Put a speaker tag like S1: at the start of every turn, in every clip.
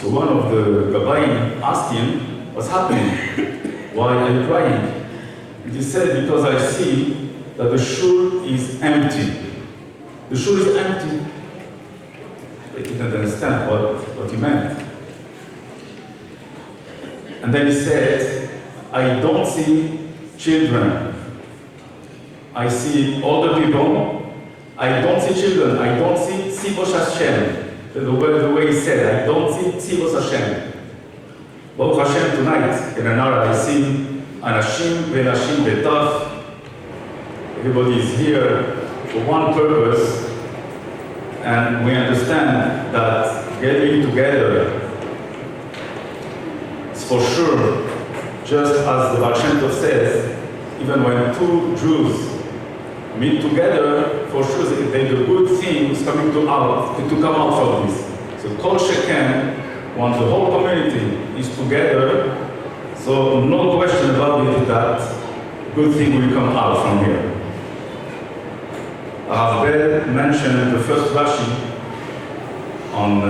S1: So one of the Gabayim asked him, what's happening? Why are you crying? And he said, because I see that the shul is empty. The shul is empty. They didn't understand what he meant. And then he said, I don't see children. I see older people. I don't see children. I don't see Tzibos Hashem. The way he said, I don't see Tzibos Hashem. Baruch Hashem, tonight in Anara I see Anashim Venashim Betaf. Everybody is here for one purpose, and we understand that gathering together is for sure, just as the Baal Shem Tov says, even when two Jews meet together, for sure the good thing is coming to come out from this. So Kol Sheken, once the whole community is together, so no question about it that good thing will come out from here. Rav mentioned the first Rashi on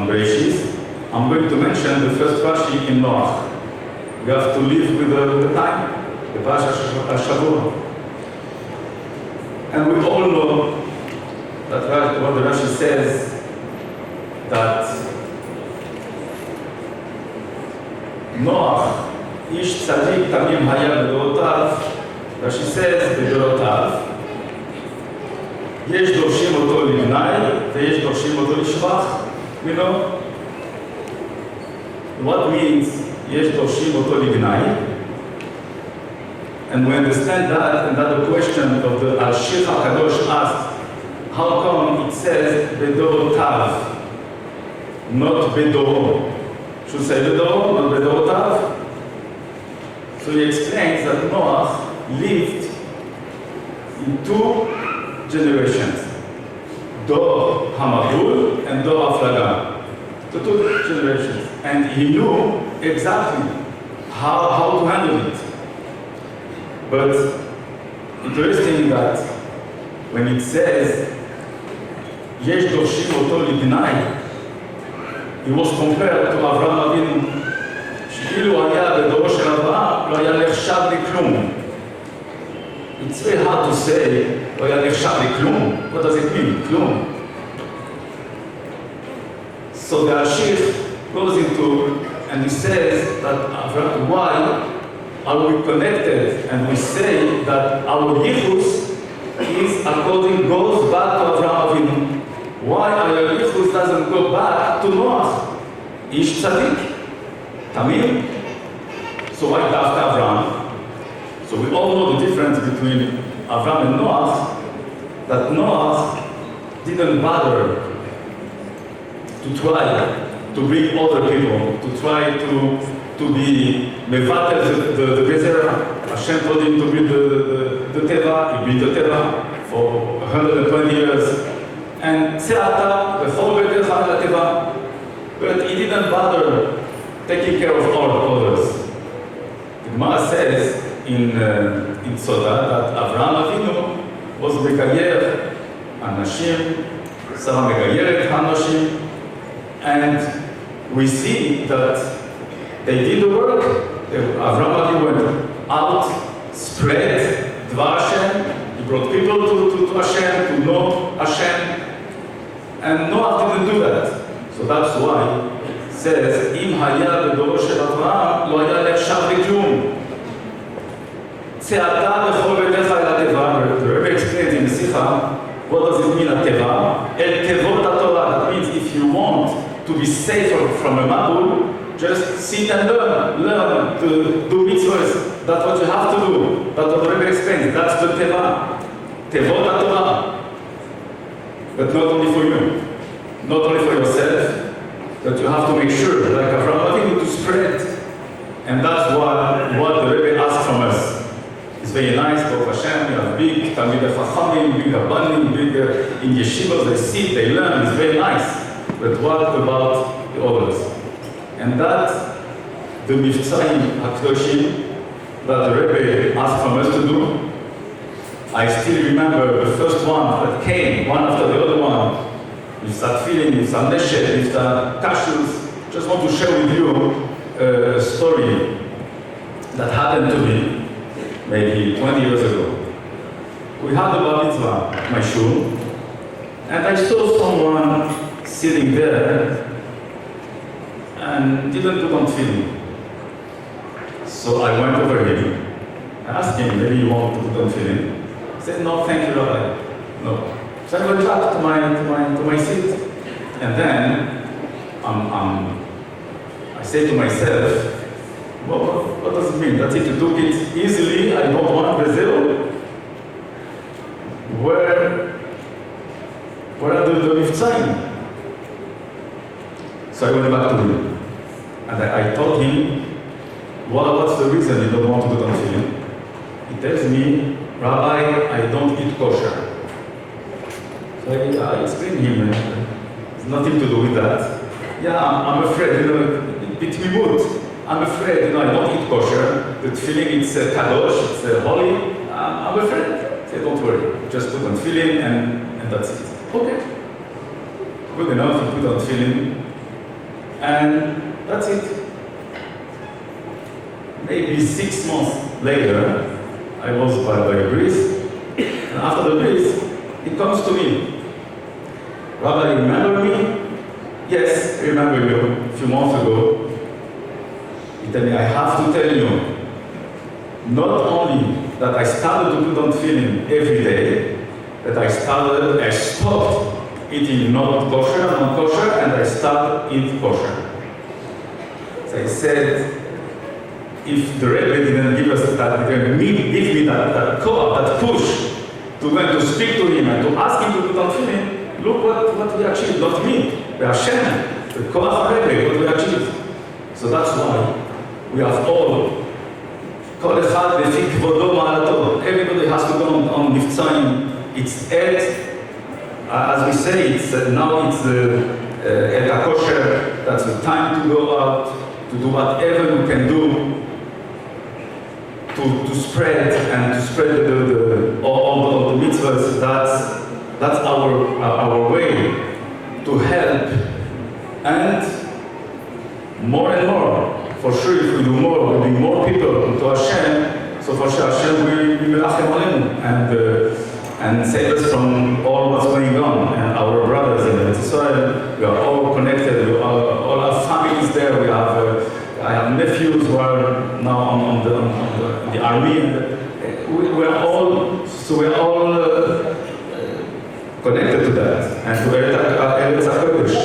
S1: Bereshit. I'm going to mention the first Rashi in Noach. We have to live with the time, the Parashat Shavua. And we all know that what the Rashi says, that Noach, ish tzadik tamim haya b'dorotav, Rashi says, b'dorotav, יש דורשים אותו לגנאי ויש דורשים אותו לשבח. You know? What means יש דורשים אותו לגנאי? And we understand that, and that the question of the Al-Shir HaKadosh asked, how come it says בדורוtav, not בדורו? Should say בדורו, not בדורוtav? So he explains that Noach lived in two generations, Dor HaMabul and Dor HaFlaga. The two generations. And he knew exactly how to handle it. But interesting that when it says יש דורשים אותו לגנאי, he was compared to אברהם אבינו, שאילו היה בדורו של אברהם, לא היה נחשב לכלום. It's very hard to say, לא היה נחשב לכלום. What does it mean? כלום. So the Ashir goes into, and he says that why are we connected? And we say that our yichus goes back to Avraham Avinu. Why our yichus doesn't go back to Noach? Ish tzadik, Tamim. So why after Avraham? So we all know the difference between Avraham and Noach, that Noach didn't bother to try to bring other people, to try to be mevatel the Bezer. Hashem told him to build the Teva, he built the Teva for 120 years. And Seata, the whole Bezer had the Teva, but he didn't bother taking care of all others. The Gemara says in Soda that Avraham Avinu was מגייר אנשים, שרה מגיירת אנשים, and we see that they did the work. Avraham Avinu went out, spread Dvar Hashem, he brought people to Hashem, to know Hashem, and Noach didn't do that. So that's why it says, אם היה בדורו של אברהם, לא היה נחשב לכלום. צעדה בכל ביתך אל התיבה, the Rebbe explains in the Sikha, what does it mean התיבה? אל תיבות התורה. That means if you want to be safe from a mabul, just sit and learn to do mitzvahs. That's what you have to do. That's what the Rebbe explains. That's the teva. Tevot HaTorah. But not only for you, not only for yourself, but you have to make sure, like Avraham Avinu, to spread. And that's what the Rebbe asks from us. It's very nice, Baruch Hashem, you have big Talmidei Chachamim, big Rabbanim, big in yeshivas, they sit, they learn, it's very nice. But what about the others? And that, the Mivtzaim HaKadoshim, that the Rebbe asked from us to do, I still remember the first one that came, one after the other one, with that feeling, with that neshet, with that kashrus, just want to share with you a story that happened to me maybe 20 years ago. We had the bar mitzvah, my shul, and I saw someone sitting there and didn't put on tefillin. So I went over him. I asked him, maybe you want to put on tefillin? He said, no, thank you, Rabbi. No. So I went back to my seat. And then I said to myself, well, what does it mean? That if you took it easily, I don't want Brazil? Where are the Mitzvahim? So I went back to him. And I told him, well, what's the reason you don't want to put on tefillin? He tells me, Rabbi, I don't eat kosher. So I explained to him, it's nothing to do with that. Yeah, I'm afraid, bitmimut. I'm afraid, I don't eat kosher. The tefillin, it's kadosh, it's holy. I'm afraid. Say, don't worry, just put on tefillin and that's it. Okay. Good enough, you put on tefillin and that's it. Maybe 6 months later, I was by a breeze, and after the breeze, it comes to me. Rabbi, remember me? Yes, I remember you a few months ago. He told me, I have to tell you, not only that I started to put on tefillin every day, that I stopped eating non-kosher, and I started eating kosher. So I said, if the Rebbe didn't give us that, give me that co-op, that push to go and to speak to him and to ask him to put on tefillin, look what we achieved, not me, the Hashem, the co-op Rebbe, what we achieved. So that's why we have all, everybody has to go on Niftzayim. It's as we say, it's now it's Et Kosher, that's the time to go out, to do whatever we can do to spread all the mitzvahs. That's our way to help, and more. For sure, if we do more, we'll bring more people to Hashem. So for sure, Hashem will melachem alenu and save us from all what's going on. And our brothers in Israel, we are all connected. All our families there. I have nephews who are now on the army, and we're all connected to that and to Eretz HaKodesh.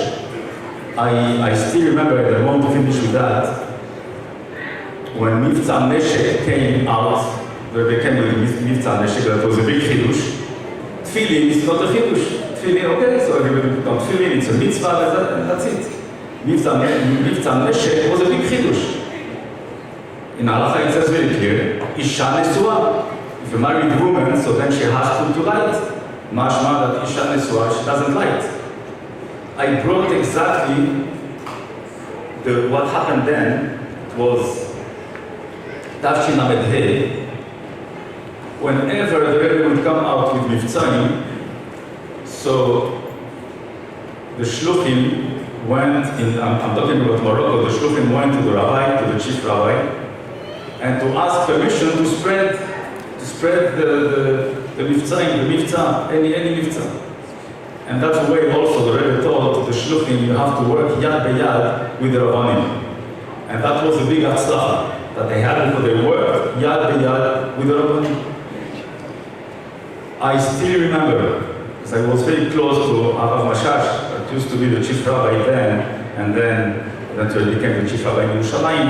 S1: I still remember, and I want to finish with that, when Mivtza Neshek came out, they came with Mivtza Neshek, that was a big chiddush. Tefillin is not a chiddush. Tefillin, okay, so everybody put on tefillin, it's a mitzvah, and that's it. Mivtza Neshek was a big chiddush. In Halacha it says very clear, Isha Nesua. If a married woman, so then she has to light. Mashma that Isha Nesua, she doesn't light. I brought exactly what happened then was Tafshin Lamed Hey. Whenever the Rebbe would come out with Mivtzayim, so the Shluchim went I'm talking about Morocco, the Shluchim went to the rabbi, to the chief rabbi, and to ask permission to spread the Mivtzayim, the Mivtza, any Mivtza. And that's the way also the Rebbe told the Shluchim, you have to work yad b'yad with the Rabbanim. And that was a big atzlacha, that they had because they worked yad b'yad with the Rabbanim. I still remember, because I was very close to Arav Mashash, that used to be the chief rabbi then, and then eventually became the chief rabbi in Yerushalayim.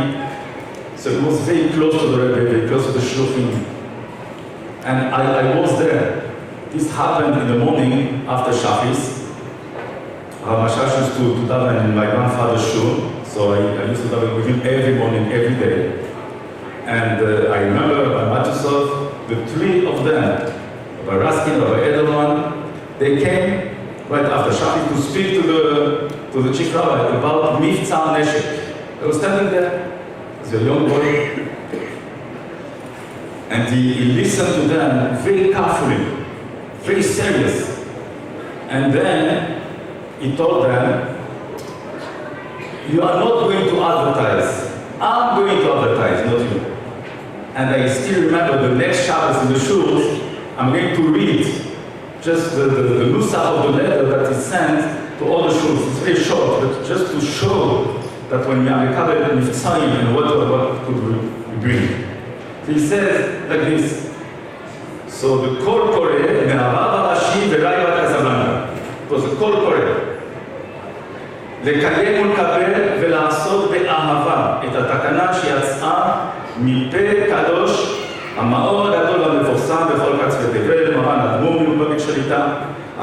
S1: So it was very close to the Rebbe, very close to the Shluchim. And I was there. This happened in the morning after Shafis. Rav Mashash used to daven in my grandfather's shul, so I used to daven with him every morning, every day. And I remember by Matusov, the three of them, by Raskin, by Edelman, they came right after Shafis to speak to the chief rabbi about Mivtza Neshek. They were standing there as a young boy, and he listened to them very carefully, very serious. And then he told them, you are not going to advertise. I'm going to advertise, not you. And I still remember the next Shabbos in the shul, I'm going to read just the nusach of the letter that is sent to all the shuls. It's very short, but just to show that when we are recovered in Mitzrayim and what could we bring. So he says like this. So the Kol Koreh, מהרב הראשי וראיבת קזבלנקה. It was a Kol Koreh. לקיים ולקבל ולעשות באהבה את התקנה שיצאה מפה קדוש, המאור הגדול והמפורסם בכל קץ ותבל, מרן אדמו"ר מלובביץ' שליטה,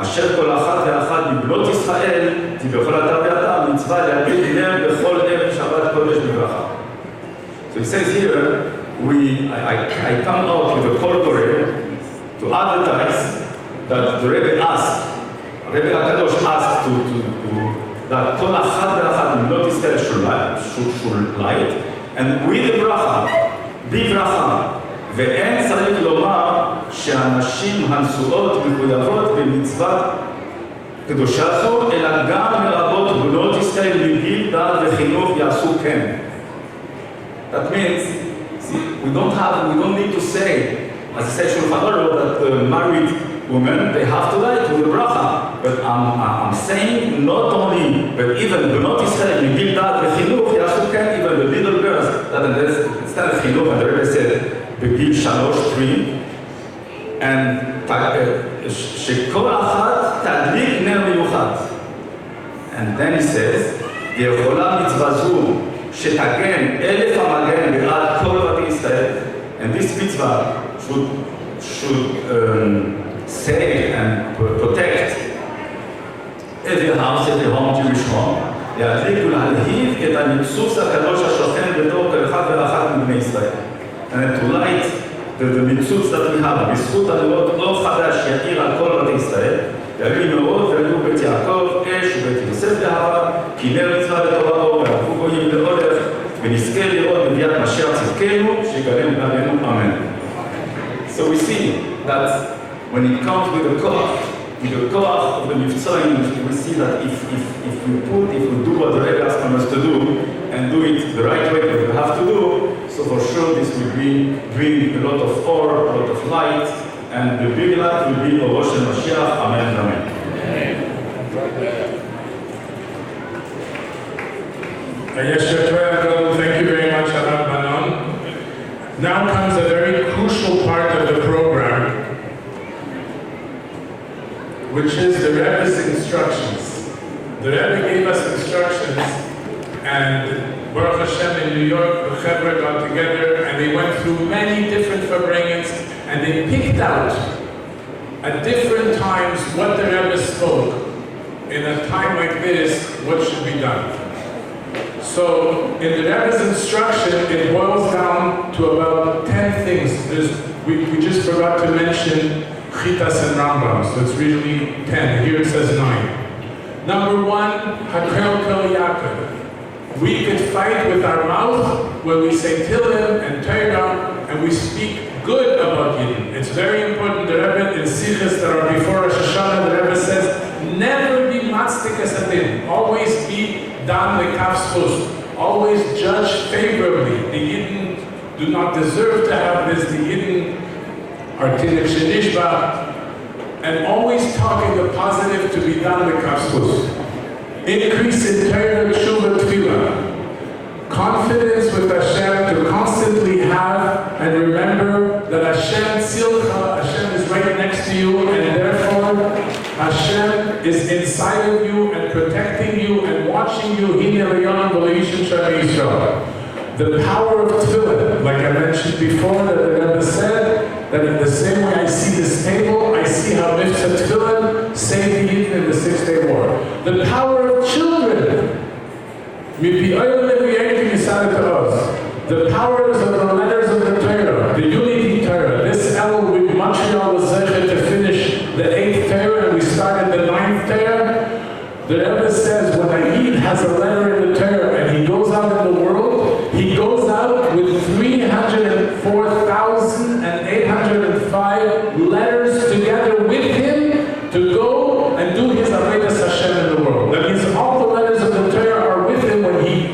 S1: אשר כל אחת ואחת מבנות ישראל תבכל אתר ואתר מצווה להדליק נר בכל ערב שבת קודש בברכה. So he says here, I come out with a Kol Koreh to advertise that the Rebbe asked, Rebbe HaKadosh asked that כל אחת ואחת מבנות ישראל should light, and with the ברכה, בברכה, ואין צריך לומר שהנשים הנשואות מחויבות במצוות קדושה זו, אלא גם לרבות בנות ישראל מגיל דת וחינוך יעשו כן. That means, see, we don't need to say, as I said, that the married women, they have to light with the bracha. But I'm saying not only, but even בנות ישראל מגיל דת וחינוך יעשו כן, even the little girls, that instead of חינוך, and the Rebbe said, בגיל 3, and שכל אחת תדליק נר מיוחד. And then he says, ויכולה מצווה זו שתגן 1,000 המגן בעד כל בתי ישראל, and this mitzvah should save and protect every house, every home, Jewish home, להדליק ולהלהיב את הניצוץ הקדוש השוכן בתור כל אחד ואחת מבני ישראל. And to light the ניצוץ that we have, בזכות הנרות אור חדש יאיר על כל בתי ישראל, יביא מאוד ויביאו בית יעקב, אש ובית יוסף לאהבה, כי נר מצווה לתורה אור, והלכו גויים להולך, ונזכה לראות בביאת משיח צדקנו, שיגלם עלינו אמן. So we see that when it comes with the koach of the Mitzrayim, we see that if we do what the Rebbe asked us to do, and do it the right way that we have to do, so for sure this will bring a lot of or, a lot of light, and the big light will be of Rosh Mashiach. Amen. Amen.
S2: Thank you very much, Rabbi Banon. Now comes a very crucial part of the program, which is the Rebbe's instructions. The Rebbe gave us instructions, and Baruch Hashem in New York, the Chevra got together, and they went through many different Farbrengens, and they picked out at different times what the Rebbe spoke. In a time like this, what should be done? So, in the Rebbe's instruction, it boils down to about 10 things. We just forgot to mention Chitas and Rambam, so it's really 10. Here it says 9. Number 1, Hakel Kel Yaakov. We could fight with our mouth when we say Tillim and Torah, and we speak good about Yidden. It's very important. The Rebbe in Sichos that are before Rosh Hashanah, the Rebbe says, never be matzdik esadim. Always be dan lekaf schus. Always judge favorably. The Yidden do not deserve to have this. The Yidden are tinik shenishba. And always talking the positive to be dan lekaf schus. Increase in Torah, tshuva, tefillah. Confidence with Hashem to constantly have and remember that Hashem tzilcha, Hashem is right next to you, and therefore Hashem is inside of you and protecting you and watching you. The power of tefillah, like I mentioned before, that the Rebbe said that in the same way I see this table, I see how mitzvah tefillah saved the Yidden in the 6-day war. The power of children. The powers of the letters of the Torah, the unity Torah. This El with Montreal was zeichet to finish the 8th Torah, and we started the 9th Torah. The Rebbe says when a Yid has a letter in the Torah and he goes out in the world, he goes out with 304,805 letters together with him to go and do his Avodas Hashem in the world. That means all the letters of the Torah are with him when he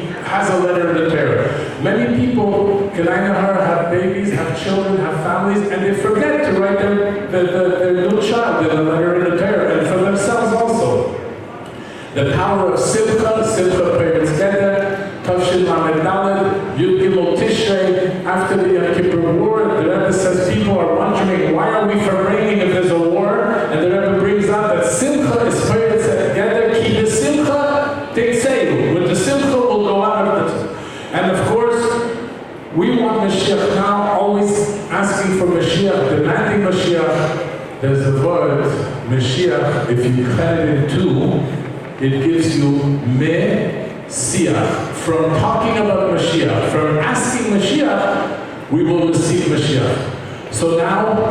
S2: have babies, have children, have families, and they forget to write their new child in a letter in a prayer, and for themselves also. The power of Simcha prayer together, Tavshin Lamed Daled, Yud Gimel Tishrei. After the Yom Kippur War, the Rebbe says people are wondering, why are we forbidding if there's a war? And the Rebbe brings out that Simcha is prayer together, Ki the Simcha Teitzeu. With the Simcha will go out of it. And of course, we want Mashiach now, always asking for Mashiach, demanding Mashiach. There's a word, Mashiach, if you cut it in two, it gives you Mesiach. From talking about Mashiach, from asking Mashiach, we will receive Mashiach. So now,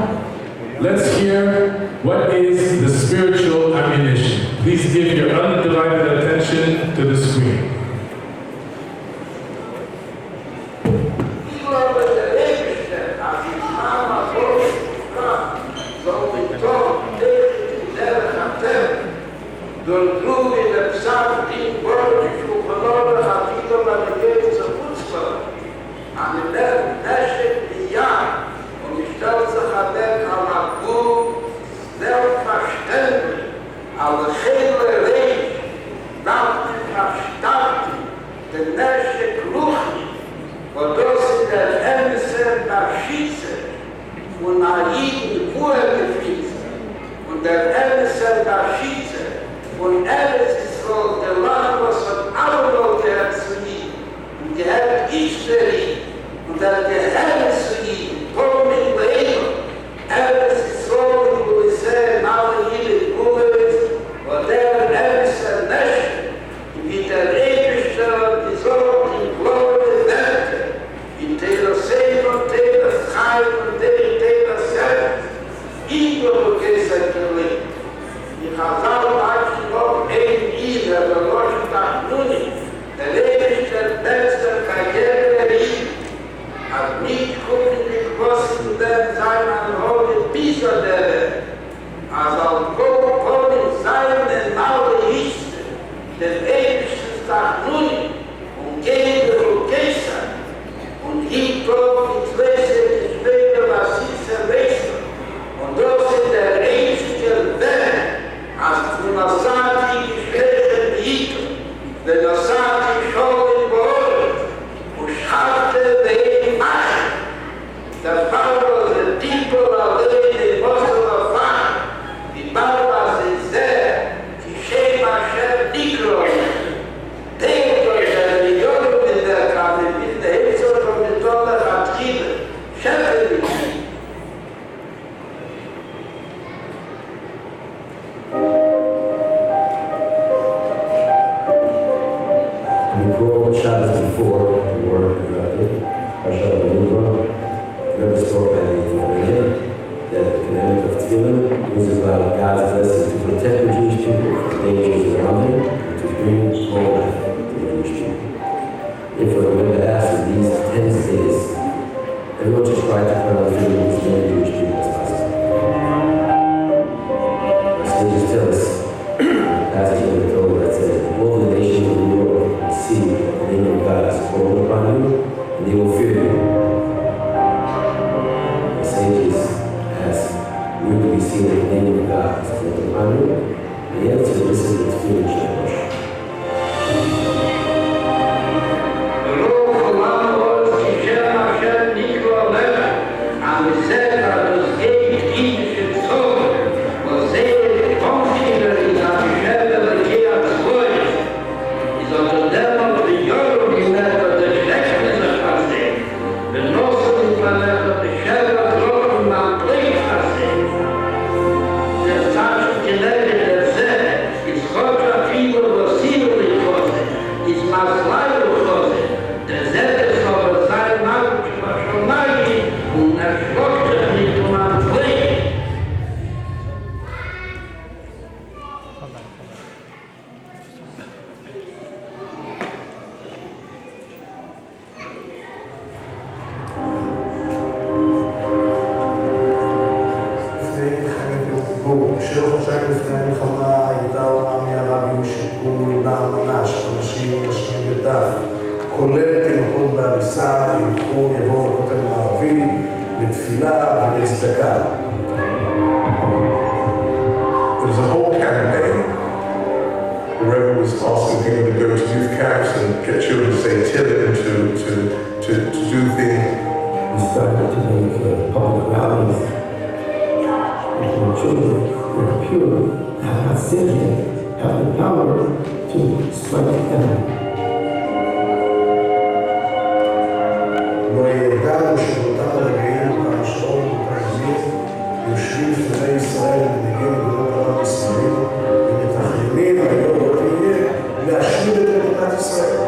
S2: let's hear what is the spiritual ammunition. Please give your undivided attention to the screen.
S3: כולל תינוקות בעריסה, יבואו לכותל המערבי, לתפילה ולצדקה.
S4: There's a whole campaign. The Reverend was asking people to go to youth camps and get children to say Tillit and to do things.
S5: We started to make public rallies. The children who are pure, have not sinned yet, have the power to strike the enemy.
S3: לא ידענו שבאותם הרגעים, אותם שעות, אותם ימים, יושבים לפני ישראל ומנהיגים מדינות ערב מסביב ומתכננים היום לא תהיה להשמיד את מדינת ישראל.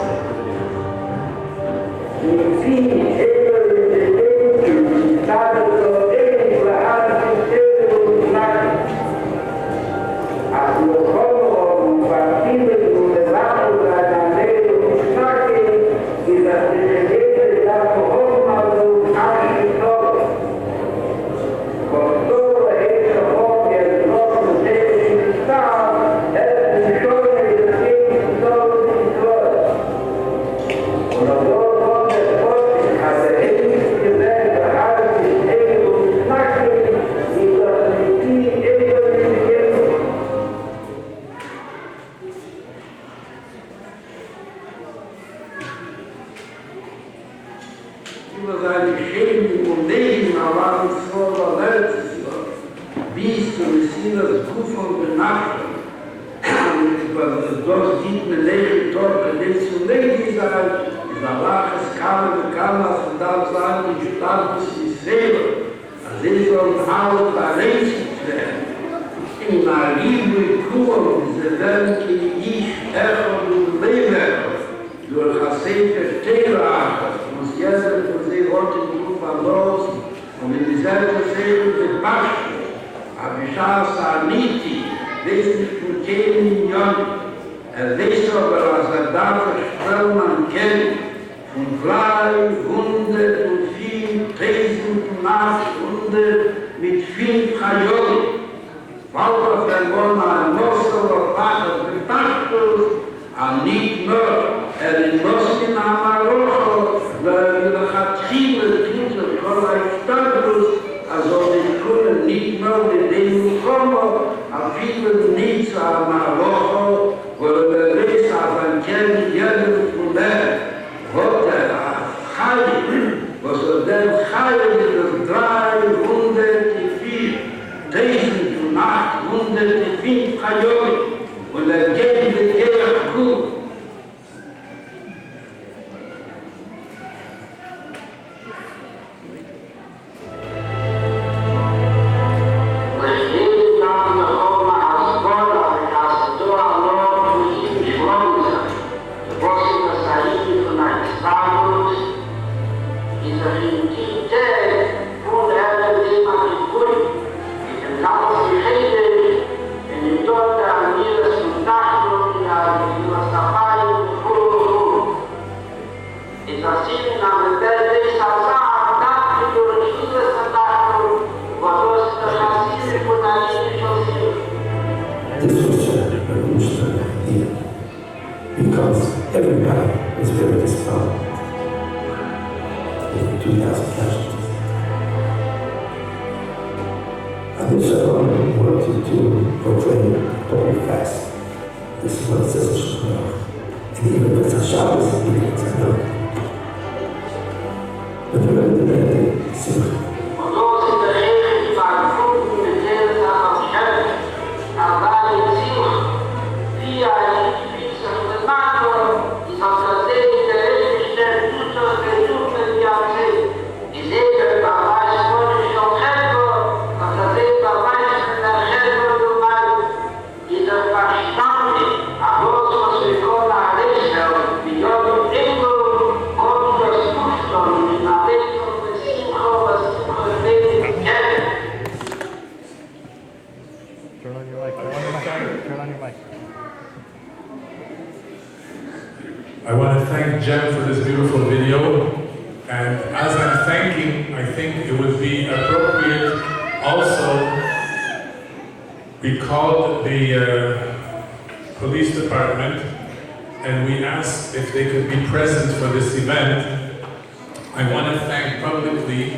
S2: and we asked if they could be present for this event. I want to thank publicly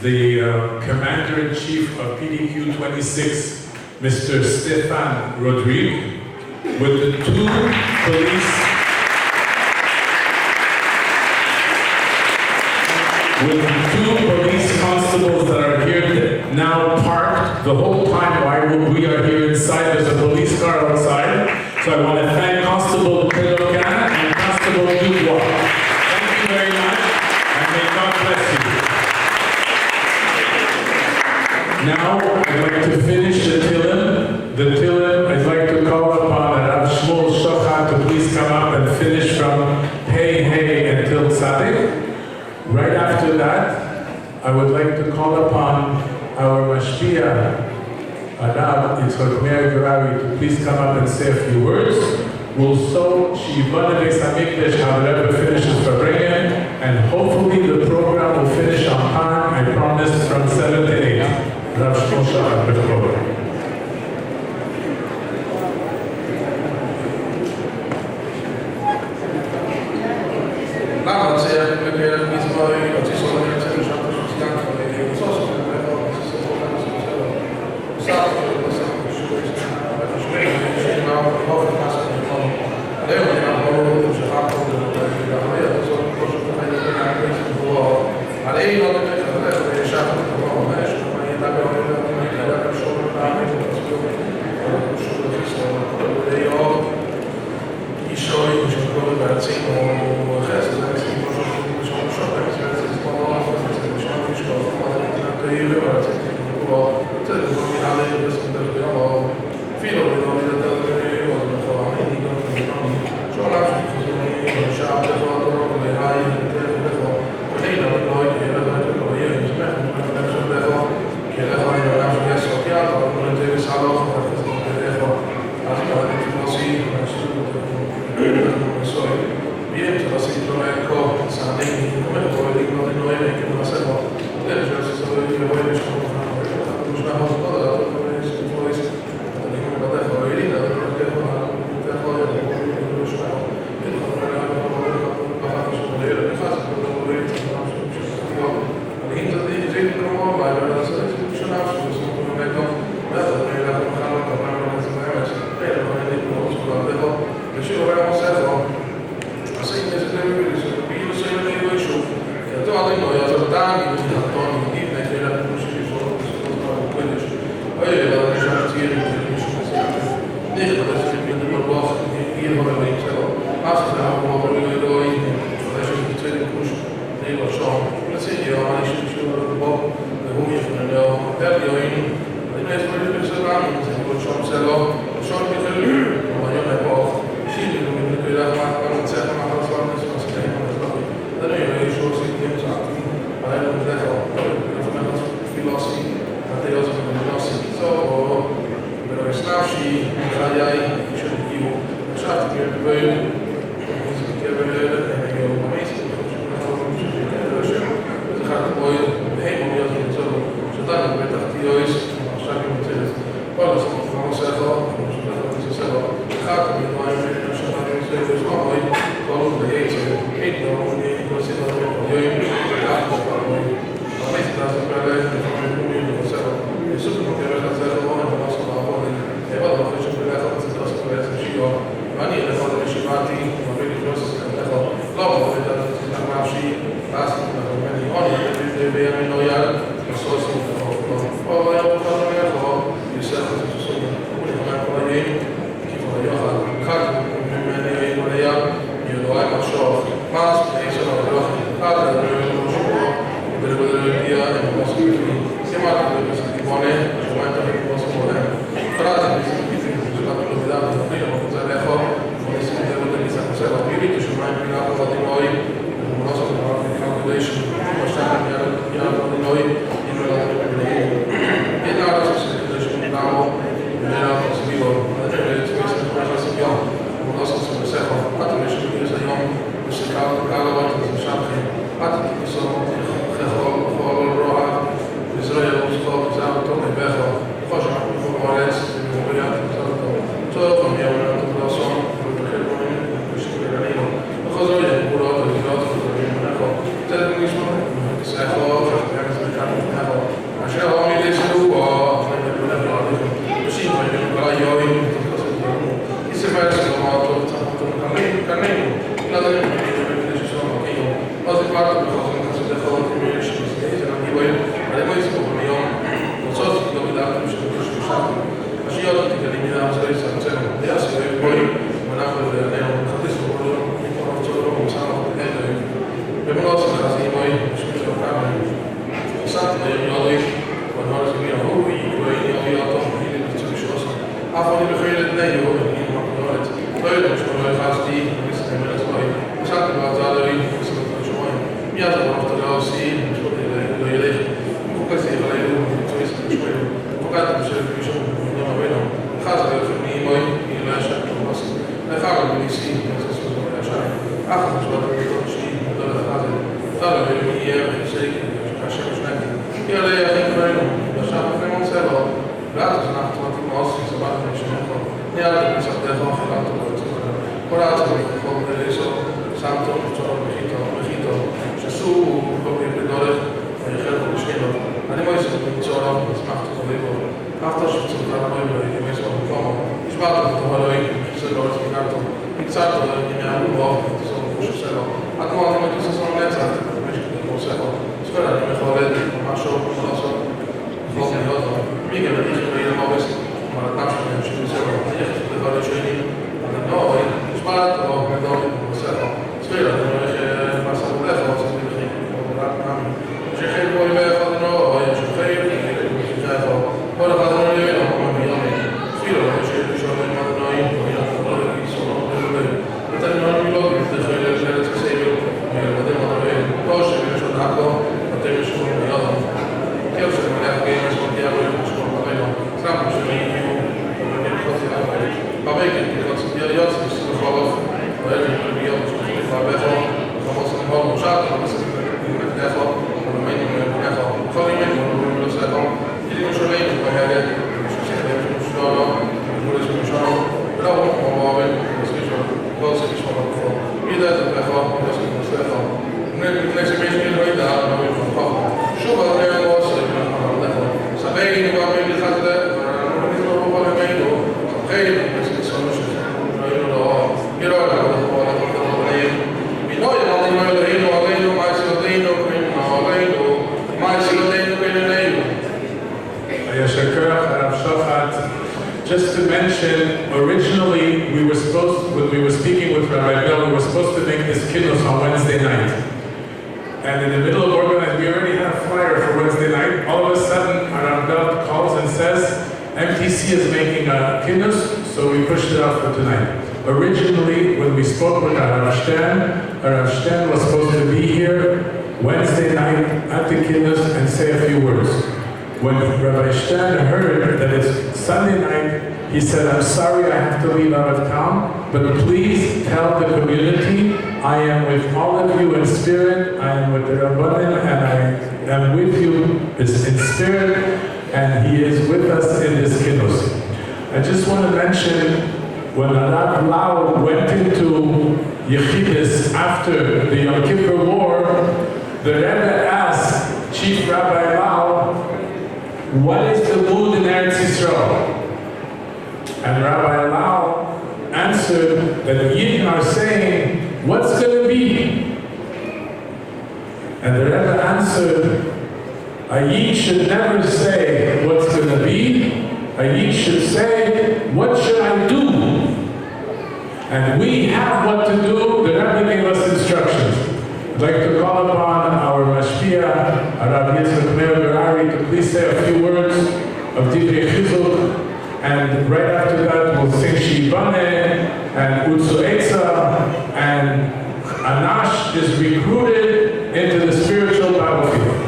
S2: the Commander-in-Chief of PDQ 26, Mr. Stefan Rodriguez, with the two police constables that are here now parked the whole time while we are here inside. There's a police car outside. So I want to thank Constable Pelocan and Constable Dubois. Thank you very much, and may God bless you. Now, I'd like to finish the Tillim. The Tillim, I'd like to call upon Rav Shmuel Shochat to please come up and finish from Hey Hey until Tzadik. Right after that, I would like to call upon our Mashpia, Rav Yitzchak Meir Gerawi, to please come up and say a few words. We'll so Shivana Beis HaMikdash, how the Rebbe finishes for bringing, and hopefully the program will finish on time, I promise, from 7 to 8. Rav Shmuel Shochat, with the program. Just to mention, originally we were supposed, when we were speaking with Rabbi Bell, we were supposed to make this kínus on Wednesday night. And in the middle of organizing, we already had a flyer for Wednesday night. All of a sudden, Rabbi Bell calls and says, MTC is making a kínus, so we pushed it out for tonight. Originally, when we spoke with Rav Stern was supposed to be here Wednesday night at the kínus and say a few words. When Rabbi Stern heard that it's Sunday night, he said, I'm sorry I have to leave out of town, but please tell the community I am with all of you in spirit, I am with the Rabbanim, and I am with you in spirit, and he is with us in this kínus. I just want to mention, when Rav Lau went into Yechidus after the Yom Kippur War, the Rebbe asked Chief Rabbi Lau, what is the mood in Eretz Yisrael? And Rabbi Lau answered that Yidden are saying, what's going to be? And the Rebbe answered, a Yid should never say what's going to be. A Yid should say, what should I do? And we have what to do. The Rebbe gave us instructions. I'd like to call upon our Mashpia, Rav Yitzchak Meir Berari, to please say a few words of Divrei Chizuk, and right after that we'll sing Shibane and Utsu Eitza, and Anash is recruited into the spiritual battlefield.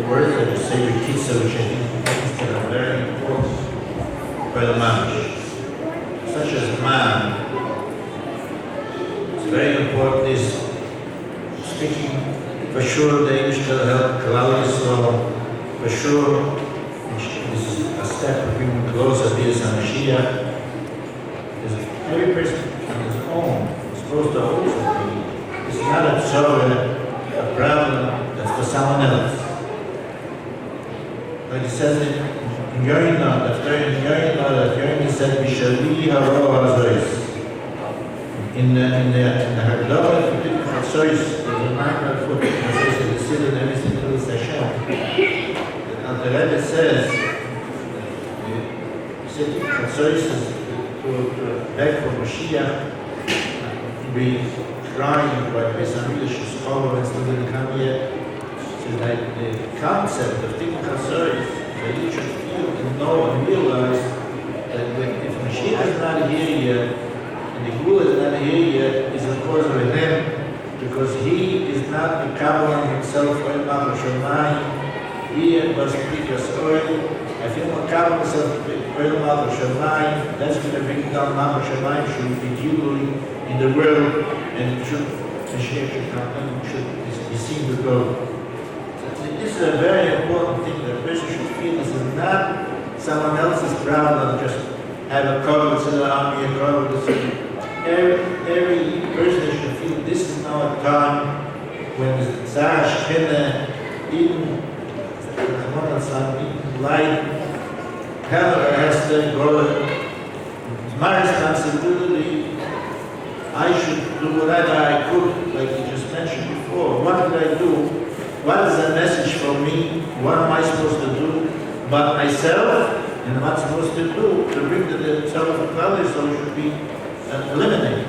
S6: Words that are sacred Kitsa, which I think that are very important for the Mamash. Such as man, it's very important, is speaking for sure the English will help Kalal Yisrael, for sure this is a step of being closer to this Mashiach. Every person on his own is supposed to also be. It's not a tzorah a problem that's for someone else. Like it says in Yoina, that Yoina said, "Bishali haro hazois." In the Haggadah, if you take Chasois, there's a marker for Chasois in the Siddur and everything to do with Hashem. And the Rebbe says, Chasois is to beg for Mashiach, to be crying by Besamidish Scholar and still didn't come yet. So that the concept of taking Chasois, that you should feel and know and realize that if Mashiach is not here yet, and the Gula is not here yet, is of course with him, because he is not the Kabbalah himself, oil Ma'al Shamayim. He was previous oil. I feel the Kabbalah himself, oil Ma'al Shamayim. That's going to bring down Ma'al Shamayim, should be duly in the world, and should be seen to go. This is a very important thing that a person should feel. This is not someone else's problem, just have a cover to the army, a cover to the every person should feel this is now a time when the Tzar Shechina, even light, hell has to go. It's my responsibility. I should do whatever I could, like you just mentioned before. What did I do? What is the message for me? What am I supposed to do? But myself, and what I'm supposed to do to bring the self-equality, so it should be eliminated.